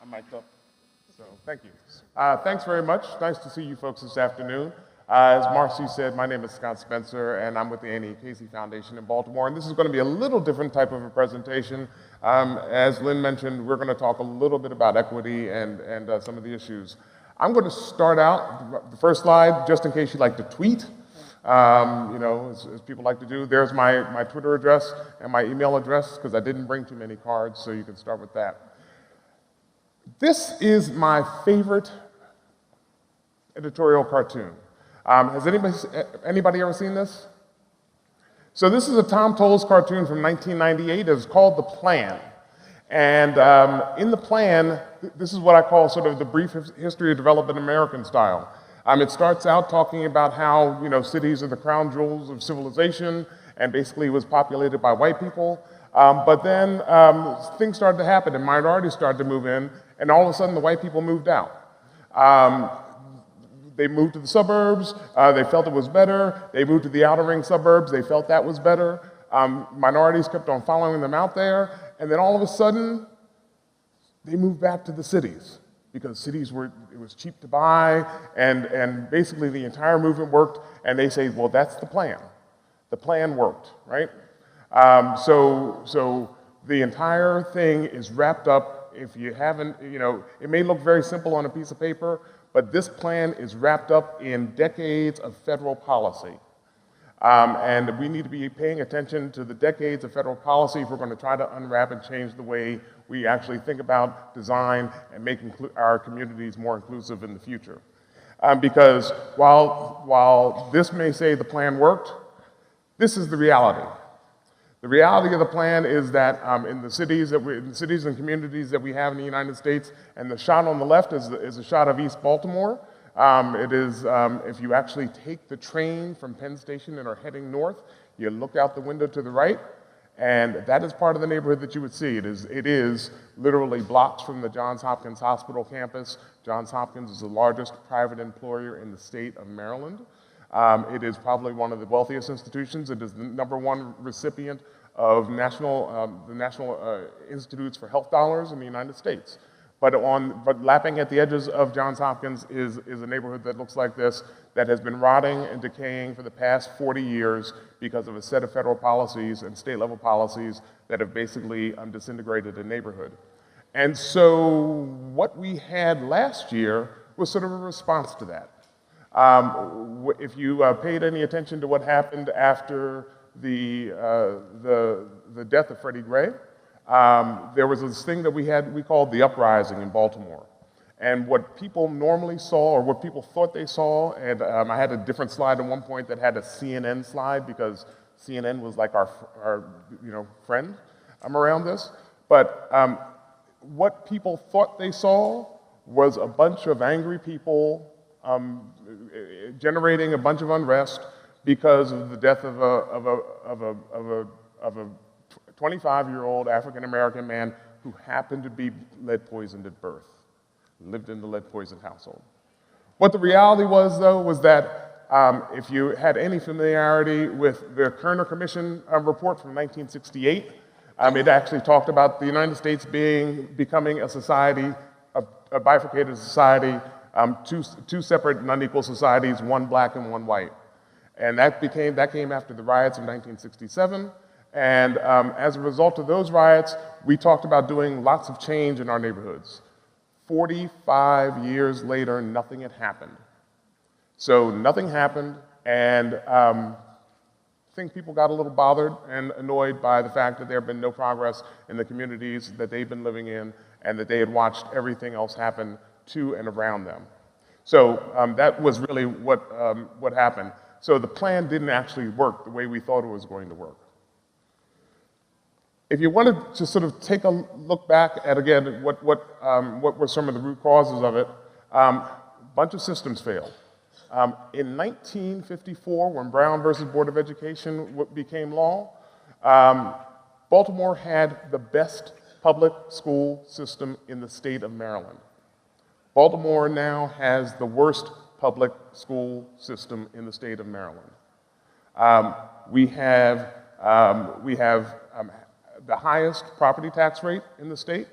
I'm mic'd up. So thank you. Thanks very much. Nice to see you folks this afternoon. As Marcy said, my name is Scot Spencer, and I'm with the Annie Casey Foundation in Baltimore. And this is going to be a little different type of a presentation. As Lynn mentioned, we're going to talk a little bit about equity and some of the issues. I'm going to start out, the first slide, just in case you like to tweet. As people like to do. There's my Twitter address and my email address, because I didn't bring too many cards, so you can start with that. This is my favorite editorial cartoon. Has anybody ever seen this? So this is a Tom Towles cartoon from 1998. It's called The Plan. And in The Plan, this is what I call sort of the brief history of development American style. It starts out talking about how, cities are the crown jewels of civilization and basically was populated by white people. But then things started to happen and minorities started to move in, and all of a sudden the white people moved out. They moved to the suburbs, they felt it was better. They moved to the outer ring suburbs, they felt that was better. Minorities kept on following them out there, and then all of a sudden, they moved back to the cities, because cities it was cheap to buy, and basically the entire movement worked, and they say, well, that's the plan. The plan worked, right? So the entire thing is wrapped up. If you haven't, it may look very simple on a piece of paper, but this plan is wrapped up in decades of federal policy. And we need to be paying attention to the decades of federal policy if we're going to try to unwrap and change the way we actually think about design and make our communities more inclusive in the future. Because while this may say the plan worked, this is the reality. The reality of the plan is that in the cities and communities that we have in the United States, and the shot on the left is a shot of East Baltimore. It is, if you actually take the train from Penn Station and are heading north, you look out the window to the right, and that is part of the neighborhood that you would see. It is literally blocks from the Johns Hopkins Hospital campus. Johns Hopkins is the largest private employer in the state of Maryland. It is probably one of the wealthiest institutions. It is the #1 recipient of the National Institutes for Health dollars in the United States. But lapping at the edges of Johns Hopkins is a neighborhood that looks like this, that has been rotting and decaying for the past 40 years because of a set of federal policies and state-level policies that have basically disintegrated the neighborhood. And so what we had last year was sort of a response to that. If you paid any attention to what happened after the death of Freddie Gray, there was this thing that we called the uprising in Baltimore. And what people normally saw, or what people thought they saw, and I had a different slide at one point that had a CNN slide, because CNN was like our friend around this. But what people thought they saw was a bunch of angry people generating a bunch of unrest because of the death of a 25-year-old African-American man who happened to be lead poisoned at birth, lived in the lead poisoned household. What the reality was, though, was that if you had any familiarity with the Kerner Commission report from 1968, it actually talked about the United States becoming a society, a bifurcated society, two separate and unequal societies, one black and one white. And that came after the riots of 1967. And as a result of those riots, we talked about doing lots of change in our neighborhoods. 45 years later, nothing had happened. So nothing happened, and I think people got a little bothered and annoyed by the fact that there had been no progress in the communities that they've been living in, and that they had watched everything else happen to and around them. So that was really what happened. So the plan didn't actually work the way we thought it was going to work. If you wanted to sort of take a look back at, again, what were some of the root causes of it, a bunch of systems failed. In 1954, when Brown versus Board of Education became law, Baltimore had the best public school system in the state of Maryland. Baltimore now has the worst public school system in the state of Maryland. We have the highest property tax rate in the state.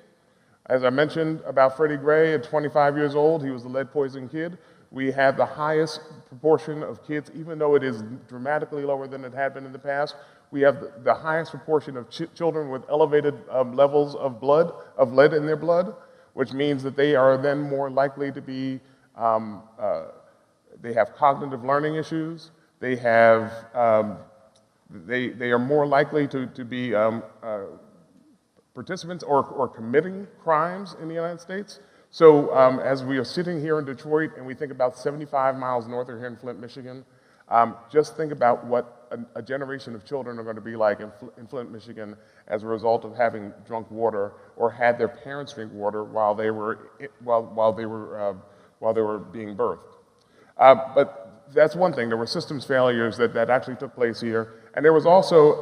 As I mentioned about Freddie Gray at 25 years old, he was a lead-poisoned kid. We have the highest proportion of kids, even though it is dramatically lower than it had been in the past, we have the highest proportion of children with elevated levels of lead in their blood, which means that they are then more likely to be, they have cognitive learning issues, they are more likely to be participants or committing crimes in the United States. So as we are sitting here in Detroit and we think about 75 miles north of here in Flint, Michigan, just think about what a generation of children are going to be like in Flint, Michigan as a result of having drunk water or had their parents drink water while they were being birthed. But that's one thing. There were systems failures that actually took place here, and there was also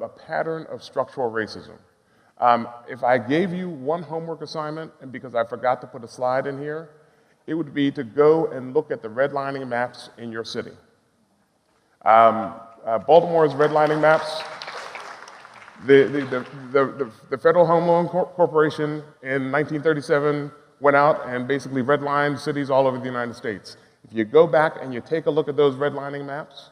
a pattern of structural racism. If I gave you one homework assignment, and because I forgot to put a slide in here, it would be to go and look at the redlining maps in your city. Baltimore's redlining maps, the Federal Home Loan Corporation in 1937 went out and basically redlined cities all over the United States. If you go back and you take a look at those redlining maps,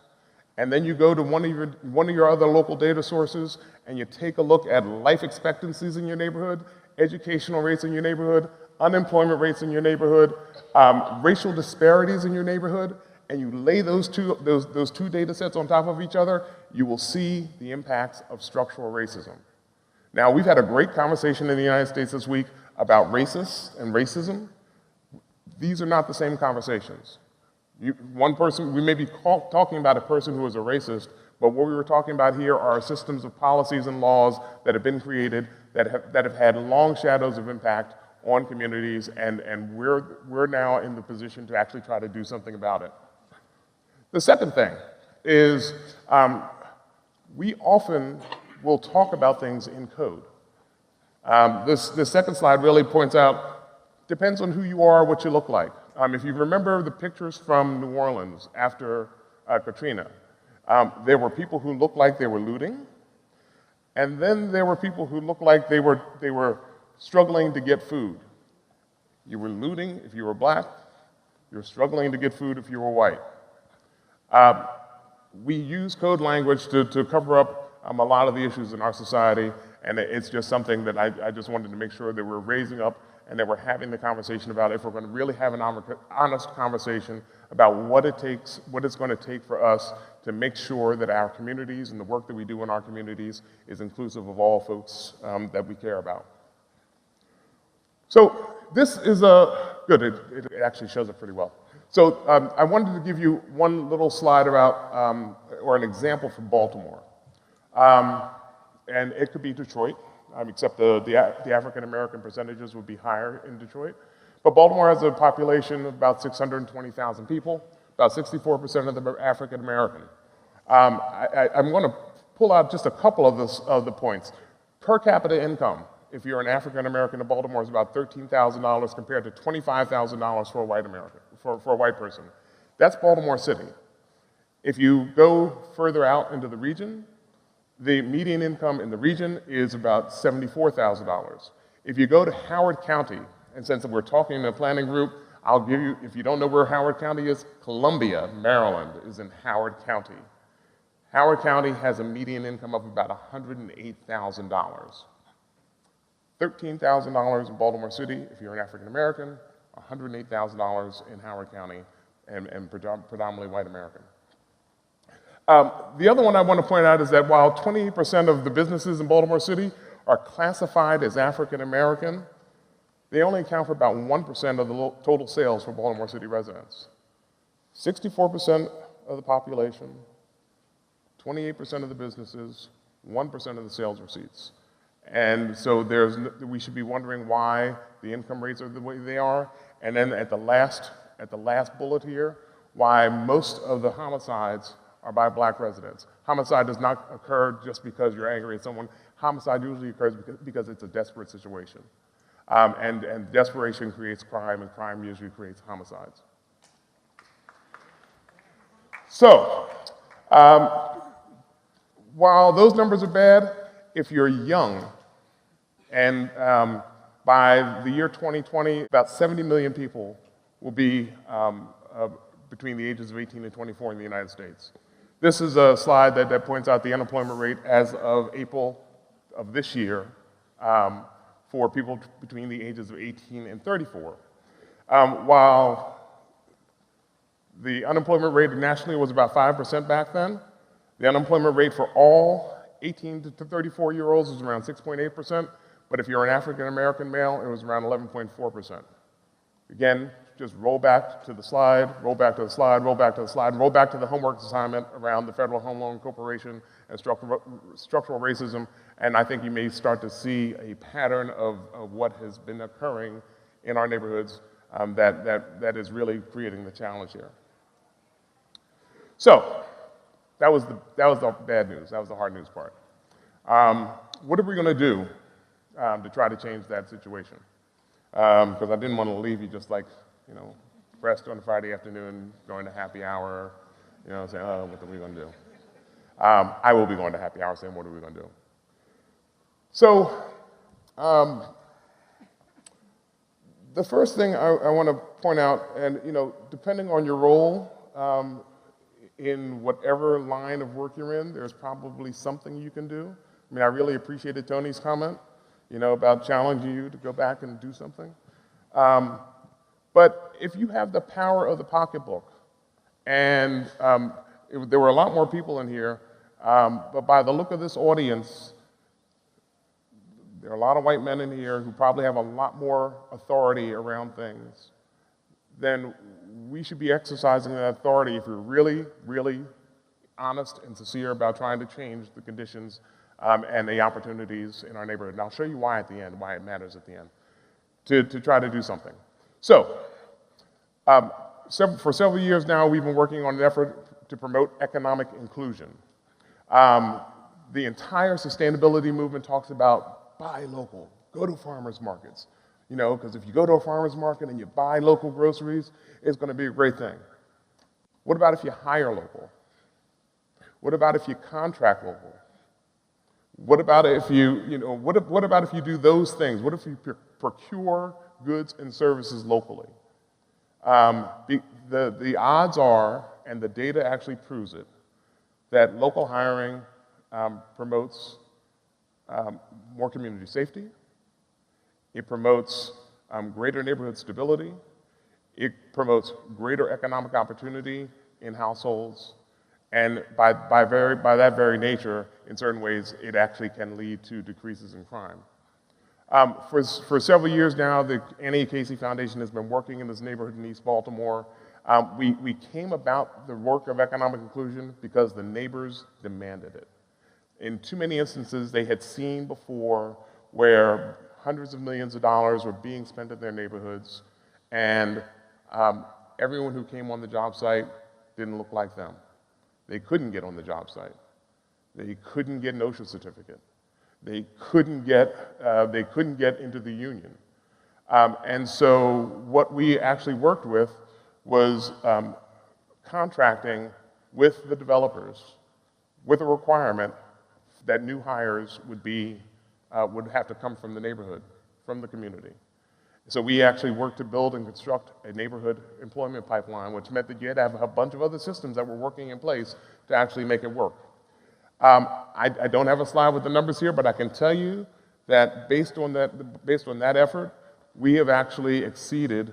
and then you go to one of your other local data sources and you take a look at life expectancies in your neighborhood, educational rates in your neighborhood, unemployment rates in your neighborhood, racial disparities in your neighborhood, and you lay those two data sets on top of each other, you will see the impacts of structural racism. Now, we've had a great conversation in the United States this week about racists and racism. These are not the same conversations. One person, we may be talking about a person who is a racist, but what we were talking about here are systems of policies and laws that have been created that have had long shadows of impact on communities, and we're now in the position to actually try to do something about it. The second thing is we often will talk about things in code. This second slide really points out, depends on who you are, what you look like. If you remember the pictures from New Orleans after Katrina, there were people who looked like they were looting, and then there were people who looked like they were struggling to get food. You were looting if you were black, you were struggling to get food if you were white. We use code language to cover up a lot of the issues in our society, and it's just something that I just wanted to make sure that we're raising up and that we're having the conversation about if we're going to really have an honest conversation about what it's going to take for us to make sure that our communities and the work that we do in our communities is inclusive of all folks that we care about. So this is good, it actually shows it pretty well. So I wanted to give you one little slide about, or an example from Baltimore. And it could be Detroit, except the African-American percentages would be higher in Detroit. But Baltimore has a population of about 620,000 people, about 64% of them are African-American. I'm going to pull out just a couple of the points. Per capita income, if you're an African-American in Baltimore, is about $13,000 compared to $25,000 for a white American, for a white person. That's Baltimore City. If you go further out into the region, the median income in the region is about $74,000. If you go to Howard County, and since we're talking in a planning group, I'll give you, if you don't know where Howard County is, Columbia, Maryland is in Howard County. Howard County has a median income of about $108,000. $13,000 in Baltimore City if you're an African American, $108,000 in Howard County, and predominantly white American. The other one I want to point out is that while 20% of the businesses in Baltimore City are classified as African American, they only account for about 1% of the total sales for Baltimore City residents. 64% of the population, 28% of the businesses, 1% of the sales receipts. And so we should be wondering why the income rates are the way they are. And then at the last bullet here, why most of the homicides are by black residents. Homicide does not occur just because you're angry at someone. Homicide usually occurs because it's a desperate situation. And desperation creates crime, and crime usually creates homicides. So, while those numbers are bad, if you're young and By the year 2020, about 70 million people will be between the ages of 18 and 24 in the United States. This is a slide that points out the unemployment rate as of April of this year for people between the ages of 18 and 34. While the unemployment rate nationally was about 5% back then, the unemployment rate for all 18 to 34-year-olds was around 6.8%, but if you're an African-American male, it was around 11.4%. Again, just roll back to the slide, roll back to the slide, roll back to the slide, roll back to the homework assignment around the Federal Home Loan Corporation and structural racism, and I think you may start to see a pattern of what has been occurring in our neighborhoods that is really creating the challenge here. So, that was the bad news. That was the hard news part. What are we going to do to try to change that situation? Because I didn't want to leave you just like, pressed on a Friday afternoon, going to happy hour, saying, oh, what are we going to do? I will be going to happy hour saying, what are we going to do? So, the first thing I want to point out, and depending on your role in whatever line of work you're in, there's probably something you can do. I mean, I really appreciated Tony's comment, about challenging you to go back and do something. But if you have the power of the pocketbook, and there were a lot more people in here, but by the look of this audience, there are a lot of white men in here who probably have a lot more authority around things, then we should be exercising that authority if we're really, really honest and sincere about trying to change the conditions and the opportunities in our neighborhood. And I'll show you why at the end, why it matters at the end, to try to do something. So, for several years now, we've been working on an effort to promote economic inclusion. The entire sustainability movement talks about buy local, go to farmers markets. Because if you go to a farmer's market and you buy local groceries, it's going to be a great thing. What about if you hire local? What about if you contract local? What about if what about if you do those things? What if you procure goods and services locally? The odds are, and the data actually proves it, that local hiring promotes more community safety. It promotes greater neighborhood stability. It promotes greater economic opportunity in households. And by that very nature, in certain ways, it actually can lead to decreases in crime. For several years now, the Annie Casey Foundation has been working in this neighborhood in East Baltimore. We came about the work of economic inclusion because the neighbors demanded it. In too many instances, they had seen before where hundreds of millions of dollars were being spent in their neighborhoods, and everyone who came on the job site didn't look like them. They couldn't get on the job site. They couldn't get an OSHA certificate. They couldn't get into the union. And so what we actually worked with was contracting with the developers with a requirement that new hires would have to come from the neighborhood, from the community. So we actually worked to build and construct a neighborhood employment pipeline, which meant that you had to have a bunch of other systems that were working in place to actually make it work. I don't have a slide with the numbers here, but I can tell you that based on that effort, we have actually exceeded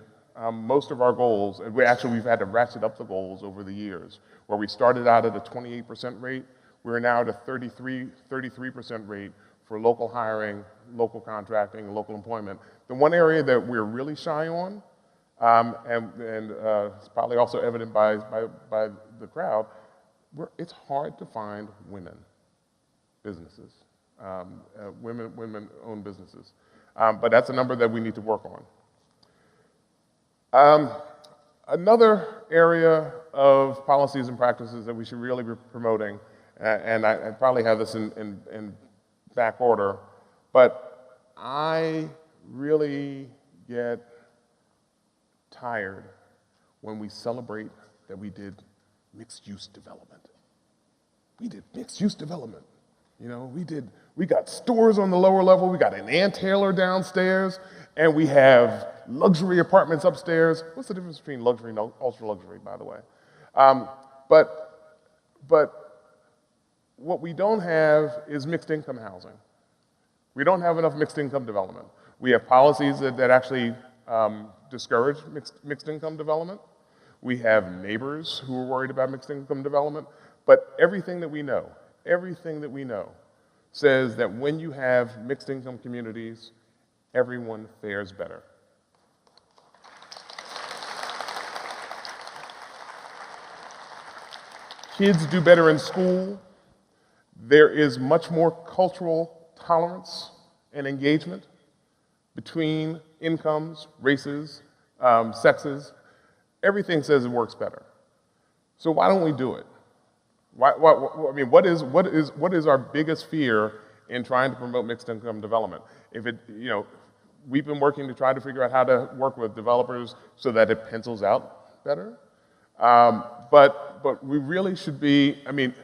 most of our goals, and we've had to ratchet up the goals over the years. Where we started out at a 28% rate, we're now at a 33% rate for local hiring, local contracting, local employment. The one area that we're really shy on, and it's probably also evident by the crowd, it's hard to find women businesses, women-owned businesses. But that's a number that we need to work on. Another area of policies and practices that we should really be promoting, and I probably have this in back order, but I really get tired when we celebrate that we did mixed-use development. We did mixed-use development. We got stores on the lower level, we got an anttailer downstairs, And we have luxury apartments upstairs. What's the difference between luxury and ultra luxury, by the way? But what we don't have is mixed income housing. We don't have enough mixed income development. We have policies that actually discourage mixed income development. We have neighbors who are worried about mixed income development. But everything that we know says that when you have mixed income communities, everyone fares better. Kids do better in school. There is much more cultural tolerance and engagement between incomes, races, sexes. Everything says it works better. So why don't we do it? I mean, what is our biggest fear in trying to promote mixed income development? We've been working to try to figure out how to work with developers so that it pencils out better. But we really should be, I mean,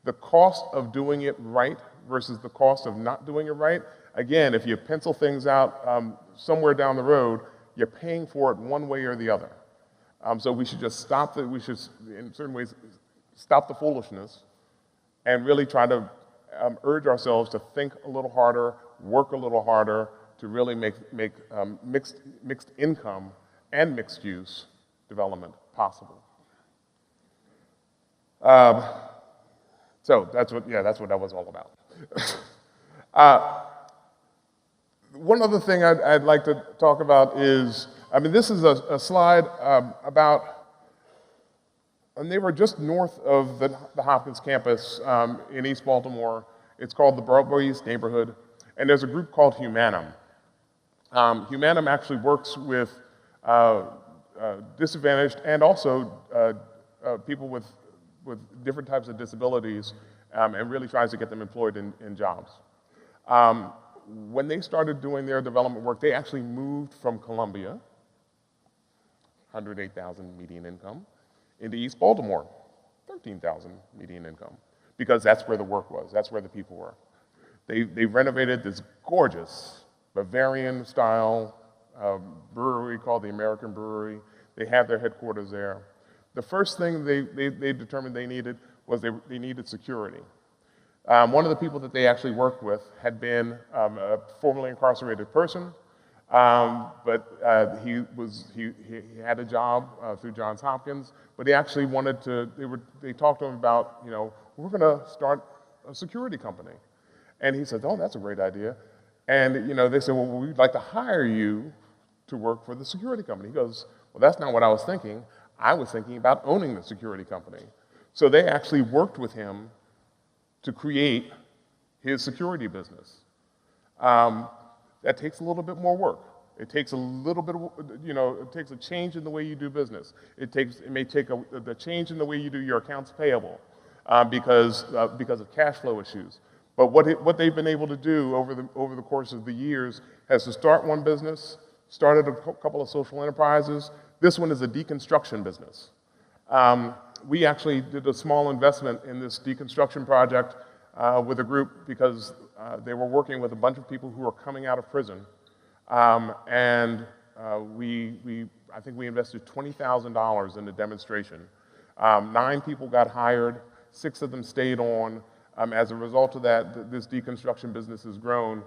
the cost of doing it right versus the cost of not doing it right, again, if you pencil things out somewhere down the road, you're paying for it one way or the other. So we should just we should, in certain ways, stop the foolishness and really try to urge ourselves to think a little harder, work a little harder to really make mixed income and mixed use development possible. So that's what that was all about. One other thing I'd like to talk about is, I mean, this is a slide about a neighborhood just north of the Hopkins campus in East Baltimore. It's called the Burglaries neighborhood, and there's a group called Humanum. Humanum actually works with disadvantaged and also people with different types of disabilities and really tries to get them employed in jobs. When they started doing their development work, they actually moved from Columbia, 108,000 median income, into East Baltimore, 13,000 median income, because that's where the work was, that's where the people were. They renovated this gorgeous Bavarian-style brewery called the American Brewery. They have their headquarters there. The first thing they determined they needed was they needed security. One of the people that they actually worked with had been a formerly incarcerated person, but he had a job through Johns Hopkins, but he actually wanted to, they talked to him about, we're gonna start a security company. And he said, oh, that's a great idea. And they said, well, we'd like to hire you to work for the security company. He goes, well, that's not what I was thinking. I was thinking about owning the security company. So they actually worked with him to create his security business. That takes a little bit more work. It takes a little bit of, it takes a change in the way you do business. It may take the change in the way you do your accounts payable because of cash flow issues. But what they've been able to do over the course of the years has to start one business, started a couple of social enterprises. This one is a deconstruction business. We actually did a small investment in this deconstruction project with a group because they were working with a bunch of people who were coming out of prison. I think we invested $20,000 in the demonstration. 9 people got hired, 6 of them stayed on. As a result of that, this deconstruction business has grown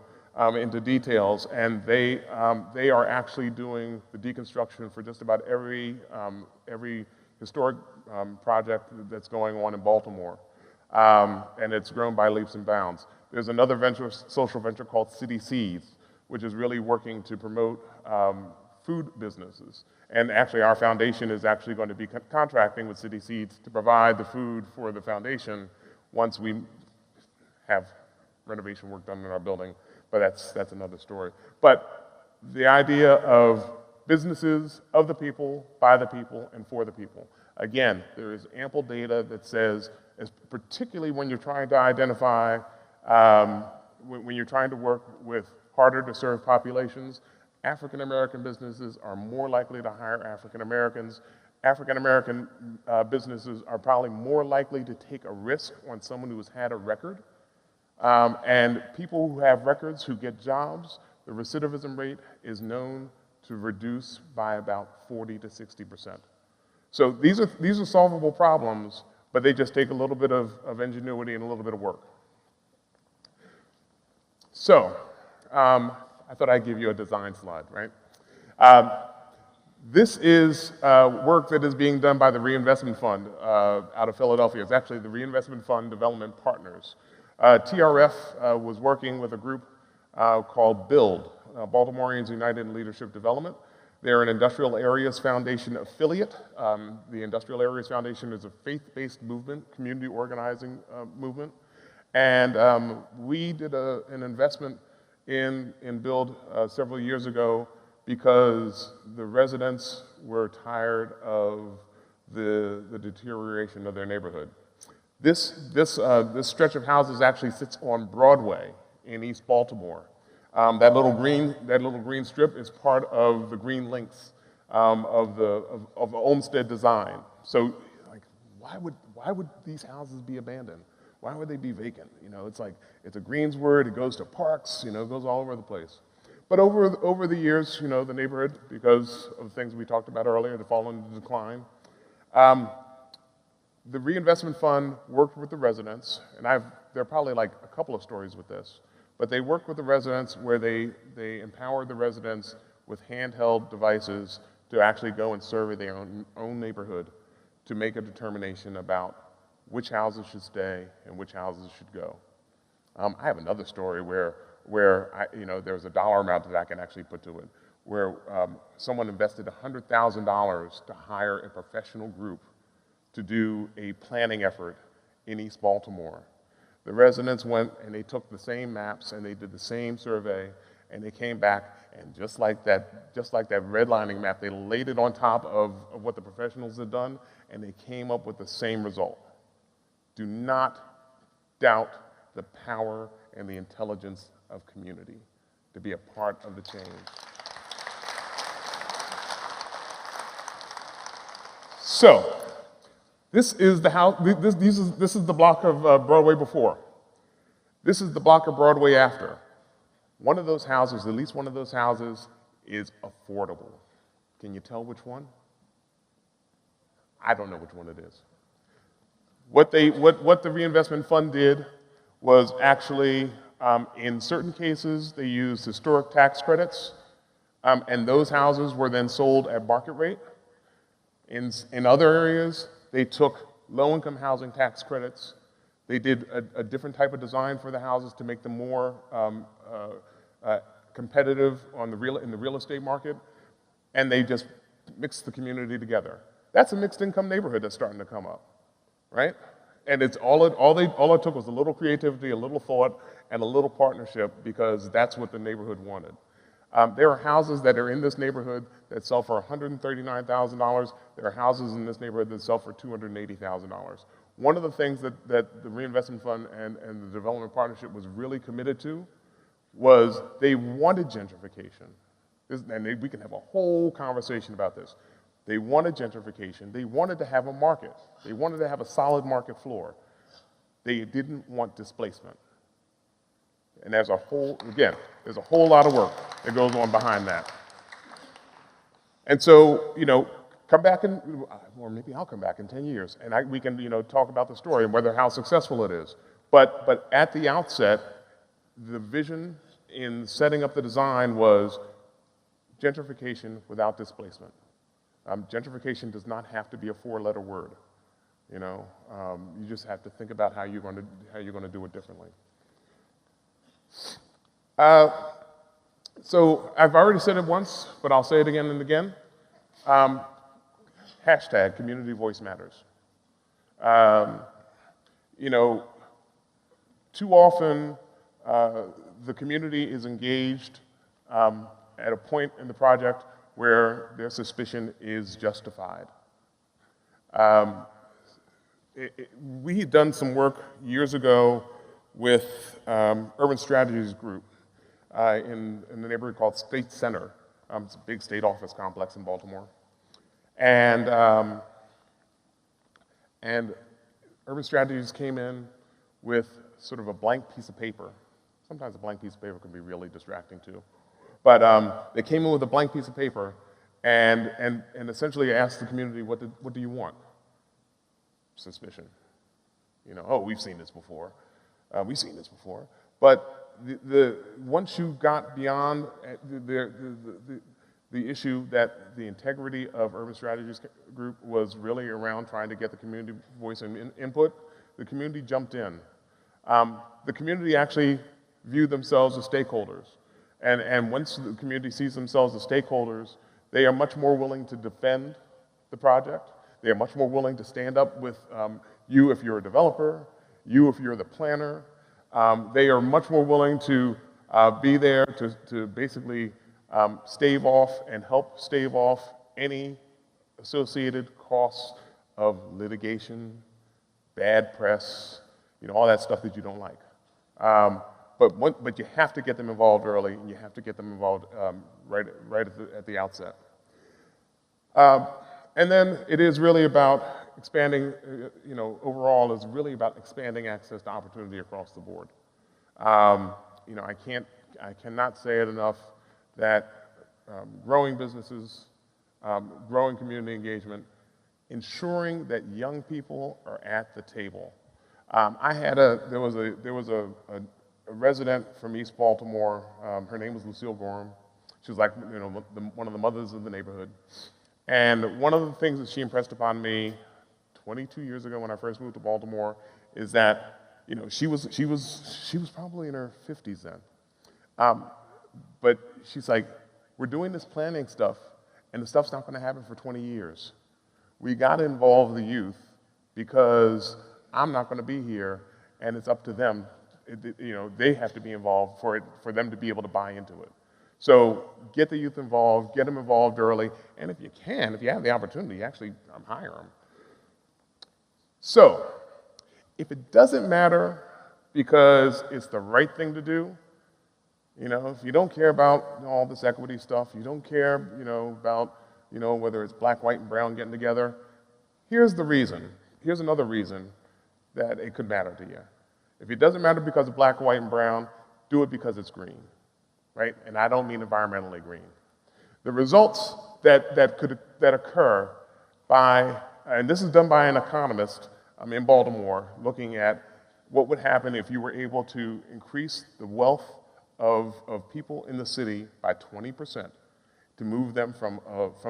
into details, and they are actually doing the deconstruction for just about every historic project that's going on in Baltimore, and it's grown by leaps and bounds. There's another social venture called City Seeds, which is really working to promote food businesses. And actually, our foundation is actually going to be contracting with City Seeds to provide the food for the foundation once we have renovation work done in our building. But that's another story. But the idea of businesses of the people, by the people, and for the people. Again, there is ample data that says, particularly when you're trying to identify, when you're trying to work with harder to serve populations, African American businesses are more likely to hire African Americans. African American businesses are probably more likely to take a risk on someone who has had a record. And people who have records, who get jobs, the recidivism rate is known to reduce by about 40 to 60%. So these are solvable problems, but they just take a little bit of ingenuity and a little bit of work. So, I thought I'd give you a design slide, right? This is work that is being done by the Reinvestment Fund out of Philadelphia. It's actually the Reinvestment Fund Development Partners. TRF was working with a group called BUILD, Baltimoreans United in Leadership Development. They're an Industrial Areas Foundation affiliate. The Industrial Areas Foundation is a faith-based movement, community organizing movement. And we did an investment in BUILD several years ago because the residents were tired of the deterioration of their neighborhood. This stretch of houses actually sits on Broadway in East Baltimore. That little green strip is part of the green links of the Olmsted design. So, like, why would these houses be abandoned? Why would they be vacant? You know, it's like, it's a greensward, it goes to parks, you know, it goes all over the place. But over the years, you know, the neighborhood, because of things we talked about earlier, the fallen into decline, the Reinvestment Fund worked with the residents, and there are probably like a couple of stories with this, but they worked with the residents where they empowered the residents with handheld devices to actually go and survey their own neighborhood to make a determination about which houses should stay and which houses should go. I have another story where there's a dollar amount that I can actually put to it, where someone invested $100,000 to hire a professional group to do a planning effort in East Baltimore. The residents went and they took the same maps and they did the same survey, and they came back, and just like that redlining map, they laid it on top of what the professionals had done, and they came up with the same result. Do not doubt the power and the intelligence of community to be a part of the change. So, this is the house. This is the block of Broadway before. This is the block of Broadway after. One of those houses, at least one of those houses, is affordable. Can you tell which one? I don't know which one it is. What the Reinvestment Fund did was actually, in certain cases, they used historic tax credits, and those houses were then sold at market rate. In other areas, they took low-income housing tax credits. They did a different type of design for the houses to make them more competitive in the real estate market, and they just mixed the community together. That's a mixed-income neighborhood that's starting to come up, right? And it's all it took was a little creativity, a little thought, and a little partnership, because that's what the neighborhood wanted. There are houses that are in this neighborhood that sell for $139,000. There are houses in this neighborhood that sell for $280,000. One of the things that the Reinvestment Fund and the Development Partnership was really committed to was they wanted gentrification. And we can have a whole conversation about this. They wanted gentrification. They wanted to have a market. They wanted to have a solid market floor. They didn't want displacement. And there's a whole lot of work that goes on behind that. And so, come back or maybe I'll come back in 10 years, and we can, talk about the story and how successful it is. But at the outset, the vision in setting up the design was gentrification without displacement. Gentrification does not have to be a four-letter word. You just have to think about how you're going to do it differently. So I've already said it once, but I'll say it again and again. Hashtag community voice matters. Too often the community is engaged at a point in the project where their suspicion is justified. We had done some work years ago with Urban Strategies Group in the neighborhood called State Center. It's a big state office complex in Baltimore. And Urban Strategies came in with sort of a blank piece of paper. Sometimes a blank piece of paper can be really distracting too. But they came in with a blank piece of paper and essentially asked the community, what do you want? Suspicion. You know, oh, we've seen this before. We've seen this before. But once you got beyond the issue that the integrity of Urban Strategies Group was really around trying to get the community voice and input, the community jumped in. The community actually viewed themselves as stakeholders. And once the community sees themselves as stakeholders, they are much more willing to defend the project. They are much more willing to stand up with you if you're a developer, you if you're the planner. They are much more willing to be there to basically stave off and help stave off any associated costs of litigation, bad press, you know, all that stuff that you don't like. But you have to get them involved early, and you have to get them involved right at the outset. And then it is really about expanding, you know, overall is really about expanding access to opportunity across the board. You know, I cannot say it enough that growing businesses, growing community engagement, ensuring that young people are at the table. There was a resident from East Baltimore. Her name was Lucille Gorham. She was like, you know, one of the mothers of the neighborhood. And one of the things that she impressed upon me 22 years ago when I first moved to Baltimore is that, you know, she was probably in her 50s then. But she's like, we're doing this planning stuff, and the stuff's not going to happen for 20 years. We got to involve the youth because I'm not going to be here, and it's up to them. You know, they have to be involved for them to be able to buy into it. So get the youth involved, get them involved early, and if you have the opportunity, actually hire them. So if it doesn't matter because it's the right thing to do, you know, if you don't care about all this equity stuff, you don't care, you know, about, you know, whether it's black, white, and brown getting together, here's the reason. Here's another reason that it could matter to you. If it doesn't matter because of black, white, and brown, do it because it's green, right? And I don't mean environmentally green. The results that occur by, and this is done by an economist in Baltimore, looking at what would happen if you were able to increase the wealth of people in the city by 20%, to move them from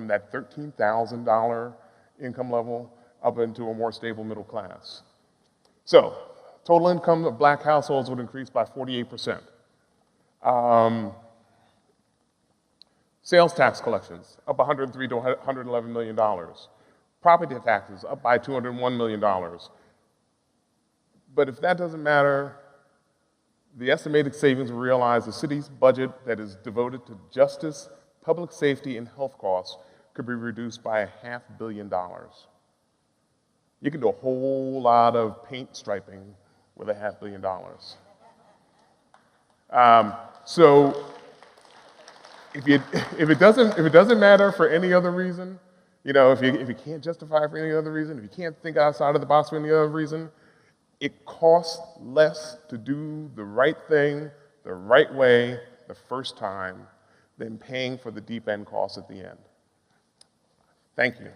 that $13,000 income level up into a more stable middle class. So, total income of black households would increase by 48%. Sales tax collections up 103 to 111 million dollars. Property taxes up by $201 million. But if that doesn't matter, the estimated savings will realize the city's budget that is devoted to justice, public safety, and health costs could be reduced by $500 million. You can do a whole lot of paint striping with $500 million. So if it doesn't matter for any other reason, you know, if you can't justify it for any other reason, if you can't think outside of the box for any other reason, it costs less to do the right thing the right way the first time than paying for the deep end costs at the end. Thank you.